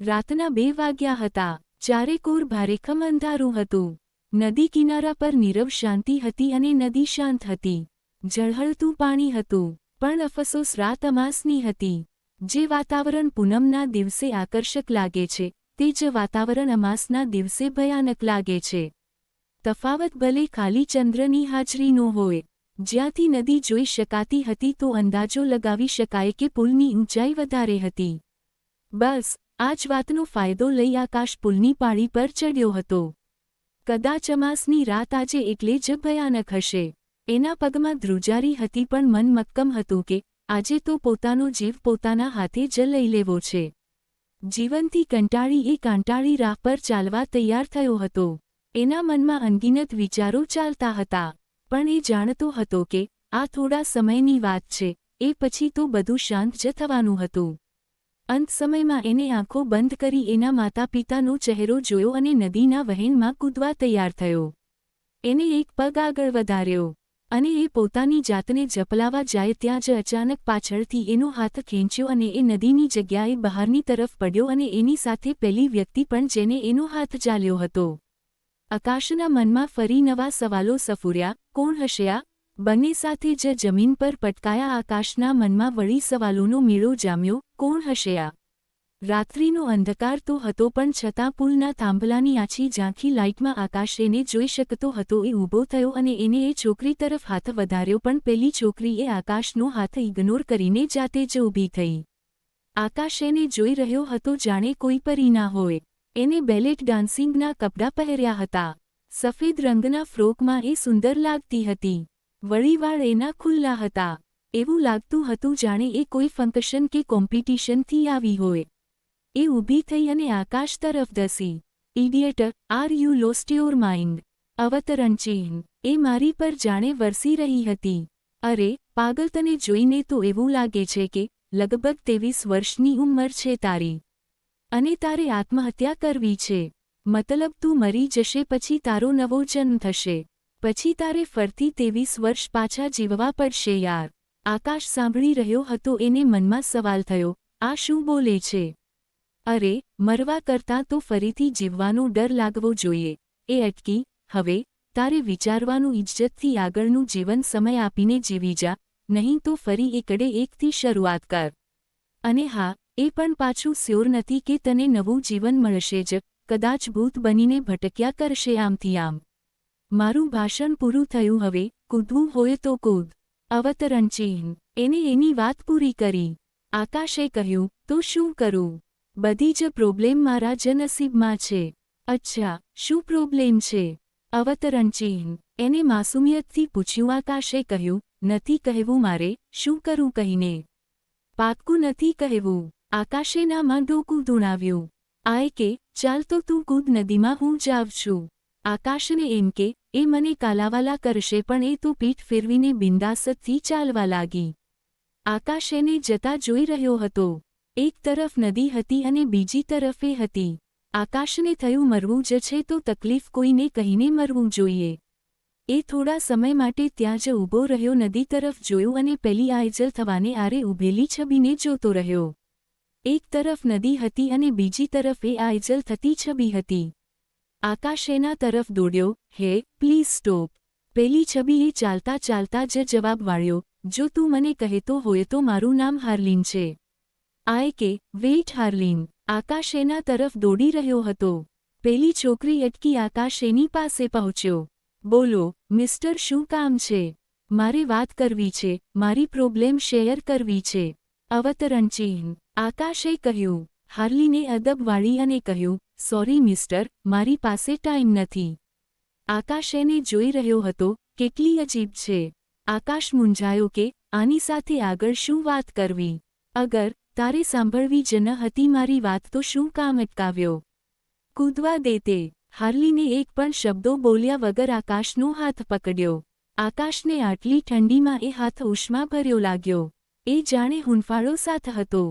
રાતના 2 વાગ્યા હતા. ચારેકોર ભારેખમ અંધારું હતું. નદી કિનારા પર નીરવ શાંતિ હતી અને નદી શાંત હતી. ઝળહળતું પાણી હતું, પણ અફસોસ રાત અમાસની હતી. જે વાતાવરણ પૂનમના દિવસે આકર્ષક લાગે છે, તે જ વાતાવરણ અમાસના દિવસે ભયાનક લાગે છે. તફાવત ભલે ખાલી ચંદ્રની હાજરીનો હોય. જ્યાંથી નદી જોઈ શકાતી હતી તો અંદાજો લગાવી શકાય કે પુલની ઊંચાઈ વધારે હતી. બસ આ જ વાતનો ફાયદો લઈ આકાશ પુલની પાળી પર ચડ્યો હતો. કદાચ અમાસની રાત આજે એટલે જ ભયાનક હશે. એના પગમાં ધ્રુજારી હતી પણ મન મક્કમ હતું કે આજે તો પોતાનો જીવ પોતાના હાથે જ લઈ લેવો છે. જીવનથી કંટાળી એ કાંટાળી રાહ પર ચાલવા તૈયાર થયો હતો. એના મનમાં અનગિનત વિચારો ચાલતા હતા, પણ એ જાણતો હતો કે આ થોડા સમયની વાત છે, એ પછી તો બધું શાંત જ થવાનું હતું. અંત સમયમાં એને આંખો બંધ કરી એના માતા પિતાનો ચહેરો જોયો અને નદીના વહેણમાં કૂદવા તૈયાર થયો. એને એક પગ આગળ વધાર્યો અને એ પોતાની જાતને ઝપલાવા જાય ત્યાં જ અચાનક પાછળથી એનો હાથ ખેંચ્યો અને એ નદીની જગ્યાએ બહારની તરફ પડ્યો અને એની સાથે પેલી વ્યક્તિ પણ જેને એનો હાથ ઝાલ્યો હતો. આકાશના મનમાં ફરી નવા સવાલો સફૂર્યા. કોણ હશે આ? બંને સાથે જ જમીન પર પટકાયા. આકાશના મનમાં વળી સવાલોનો મેળો જામ્યો. કોણ હશે આ? રાત્રિનો અંધકાર તો હતો પણ છતાં પુલના થાંભલાની આછી ઝાંખી લાઇટમાં આકાશ એને જોઈ શકતો હતો. એ ઊભો થયો અને એને એ છોકરી તરફ હાથ વધાર્યો, પણ પેલી છોકરીએ આકાશનો હાથ ઇગ્નોર કરીને જાતે જ ઊભી થઈ. આકાશ એને જોઈ રહ્યો હતો જાણે કોઈ પરી ના હોય. એને બેલેટ ડાન્સિંગના કપડાં પહેર્યા હતા. સફેદ રંગના ફ્રોકમાં એ સુંદર લાગતી હતી. વળી વાળ એના ખુલ્લા હતા. એવું લાગતું હતું જાણે એ કોઈ ફંક્શન કે કોમ્પિટિશનથી આવી હોય. એ ઊભી થઈ અને આકાશ તરફ ધસી. Idiot, are you lost your mind? અવતરણ ચિહ્ન એ મારી પર જાણે વરસી રહી હતી. અરે પાગલ, તને જોઈને તો એવું લાગે છે કે લગભગ 23 વર્ષની ઉંમર છે તારી. અને તારે આત્મહત્યા કરવી છે. મતલબ તું મરી જશે પછી તારો નવો જન્મ થશે. પછી તારે ફરતી 23 વર્ષ પાછા જીવવા પડશે યાર. આકાશ સાંભળી રહ્યો હતો. એને મનમાં સવાલ થયો, આ શું બોલે છે? અરે મરવા કરતાં તો ફરીથી જીવવાનો ડર લાગવો જોઈએ. એ અટકી. હવે તારે વિચારવાનું, ઇજ્જતથી આગળનું જીવન સમય આપીને જીવી જા, નહીં તો ફરી એકડે એકથી શરૂઆત કર. અને હા, એ પણ પાછું સ્યોર નથી કે તને નવું જીવન મળશે જ. કદાચ ભૂત બનીને ભટક્યા કરશે આમથી આમ. મારું ભાષણ પૂરું થયું. હવે કૂદવું હોય તો કૂદ. અવતરણ ચિહ્ન એને એની વાત પૂરી કરી. આકાશે કહ્યું, તો શું કરું? બધી જ પ્રોબ્લેમ મારા જ નસીબમાં છે. અચ્છા, શું પ્રોબ્લેમ છે? અવતરણ ચિહ્ન એને માસુમિયતથી પૂછ્યું. આકાશે કહ્યું, નથી કહેવું મારે. શું કરું કહીને? પાક્કું નથી કહેવું. આકાશે નામાં ડોકું ધૂણાવ્યું. આય કે ચાલ તો તું કૂદ નદીમાં, હું જાઉં છું. આકાશને એમ કે એ મને કાલાવાલા કરશે, પણ એ તો પીઠ ફેરવીને બિંદાસતથી ચાલવા લાગી. આકાશ એને જતા જોઈ રહ્યો હતો. એક તરફ નદી હતી અને બીજી તરફ એ હતી. આકાશને થયું મરવું જ છે તો તકલીફ કોઈને કહીને મરવું જોઈએ. એ થોડા સમય માટે ત્યાં જ ઊભો રહ્યો, નદી તરફ જોયું અને પેલી આયજલ થવાને આરે ઊભેલી છબીને જોતો રહ્યો. એક તરફ નદી હતી અને બીજી તરફ એ આયજલ થતી છબી હતી. આકાશ એના તરફ દોડ્યો. હે પ્લીઝ સ્ટોપ. પેલી છબીએ ચાલતા ચાલતા જ જવાબ વાળ્યો, જો તું મને કહેતો હોય તો મારું નામ હાર્લિન છે. આય કે વેઇટ હાર્લિન. આકાશ એના તરફ દોડી રહ્યો હતો. પેલી છોકરી અટકી. આકાશ એની પાસે પહોંચ્યો. બોલો મિસ્ટર, શું કામ છે? મારે વાત કરવી છે. મારી પ્રોબ્લેમ શેર કરવી છે. અવતરણ ચિહ્ન આકાશે કહ્યું. હાર્લિને અદબ વાળી અને કહ્યું, સોરી મિસ્ટર, મારી પાસે ટાઈમ નથી. આકાશ એને જોઈ રહ્યો હતો. કેટલી અજીબ છે. આકાશ મૂંઝાયો કે આની સાથે આગળ શું વાત કરવી. અગર તારે સાંભળવી જ ન હતી મારી વાત તો શું કામ અટકાવ્યો? કૂદવા દેતે. હાર્લિને એક પણ શબ્દો બોલ્યા વગર આકાશનો હાથ પકડ્યો. આકાશને આટલી ઠંડીમાં એ હાથ ઉષ્માભર્યો લાગ્યો. એ જાણે હૂંફાળો સાથ હતો.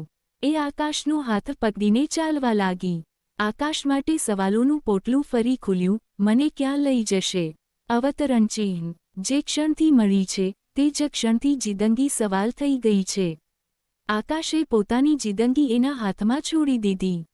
એ આકાશનો હાથ પકડીને ચાલવા લાગી. આકાશ માટે સવાલોનું પોટલું ફરી ખુલ્યું. મને ક્યાં લઈ જશે? અવતરણ ચિહ્ન જે ક્ષણથી મળી છે તે જ ક્ષણથી જિંદગી સવાલ થઈ ગઈ છે. આકાશે પોતાની જિંદગી એના હાથમાં છોડી દીધી.